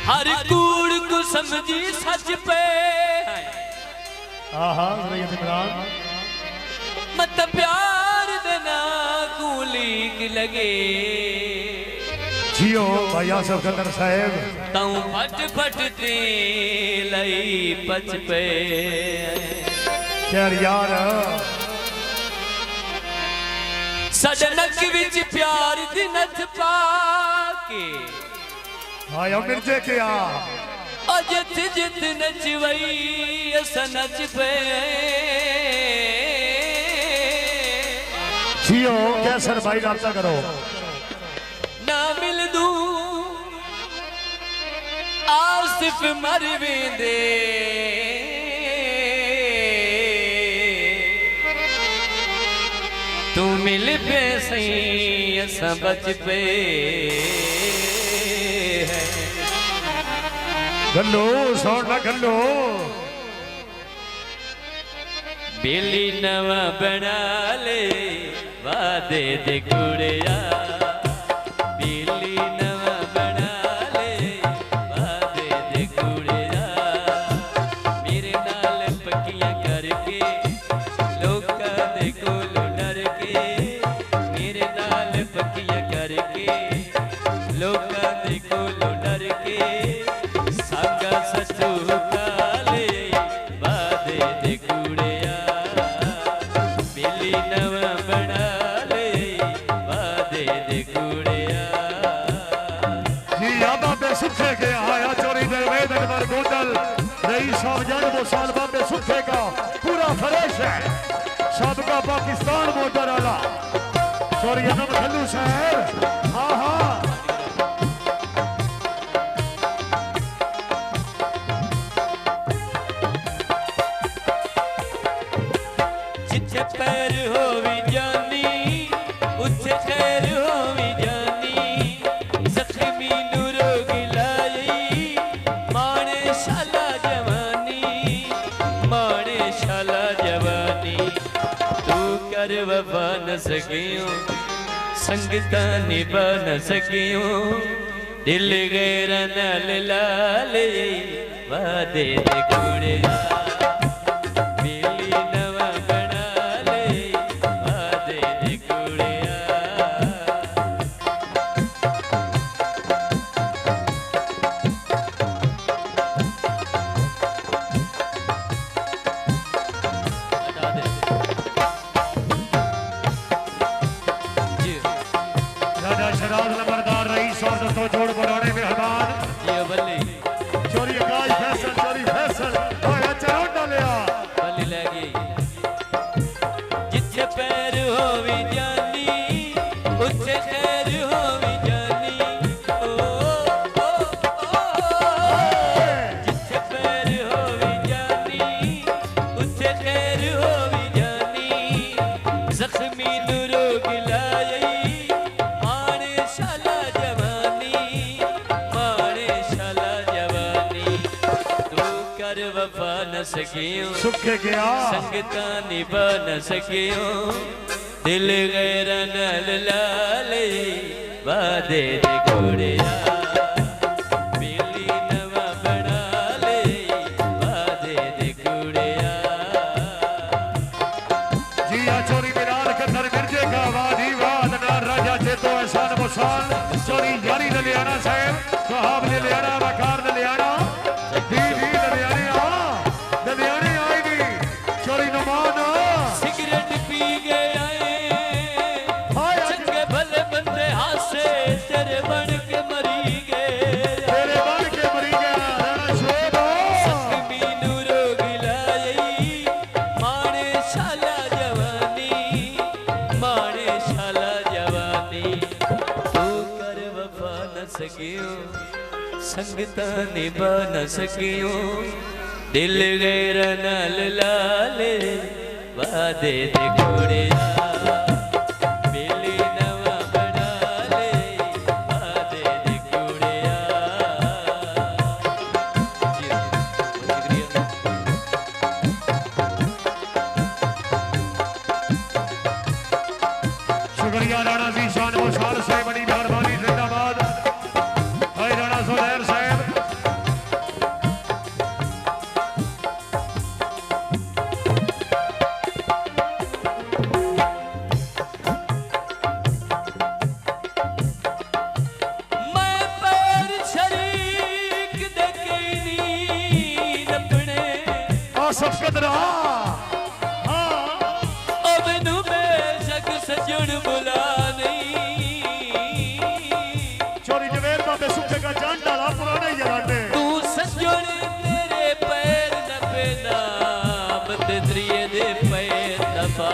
हर कूड़ को समझी सच पे मत प्यार देना कूलीक लगे जियो भाई आसफ खतर साहेब ताऊ फट फट ते लई पच पे खैर यार सजनक विच प्यार दी नथ पाके आया मिर्जे के आ जित जित नचवई अस नच पे जियो कैसर भाई रास्ता करो ना मिल दूं आसिफ मर वेंदे तू मिल पे सही असा बच पे गल्लो सोन ना गल्लो बेली नवा बना ले वादे दे कुड़िया बेली नवा बना ले वादे दे कुड़िया मेरे नाल पक्कियां करके लोकां दे कोल डर के मेरे नाल पक्कियां करके लोकां दे कोल डर के सागा सचू काले वादे दे कुड़िया बेली नवा बना ले वादे दे कुड़िया जी याबा पे सुखे के आया चोरी दे वेदन पर गोदल रही सौ जन वो साल बाबे सुखे का पूरा फ्रेश है सबका पाकिस्तान मोटर वाला चोरी नम खल्लू साहब हाँ हाँ जिथे पैर होवी जानी उथे खैर होवी जानी जख्मी नूरो गिलाई माने शाला जवानी तू कर वफा न सकियो संगता निभा न सकियो दिल गैर नल लाले वादे दे कुड़िया जोड़ बनाने में हदान ये बल्ली चोरी गाय फैसल चोरी फैसल आया चलो डालिया बल्ली लगी जिथे पैर होवी जानी उथे खैर होवी जानी ओ जिथे पैर होवी जानी उथे खैर होवी जानी जख्मी नूरो गिलाई वफा न सकियो सुखे गया संगता निभा न सकियो दिल गैर नल लाले वादे दे कुड़िया बेली नवा बना ले वादे दे कुड़िया जिया चोरी मिलाल कतर मिर्जे का वादी वाद ना राजा चेतो एहसान मुसान चोरी यारी ललियाना साहब सुहाब ललियाना वकार ललियाना दीदी सिगरेट पी गए चंगे भले बंदे हासे तेरे बन के मरी गए राणा शोभ सख्मी नूरो गिलाई माने शाला जवानी तू कर वफा न सकियो संगता निभा न सकियो दिल गैर नल लाले वादे दे कुड़िया बेली नवा बना ले वादे दे कुड़िया शुक्रिया राणा जी शान वो साल से बड़ी मेहरबानी जिंदाबाद भाई राणा सुधैर साहब शफकत रहा हाँ ओ मैनू बेशक सजन बुला नहीं चोरी जवेर बाबे सुखे का जान डाला पुराने जराने तू सजन तेरे पैर न पेना मत त्रिये दे पैर न पा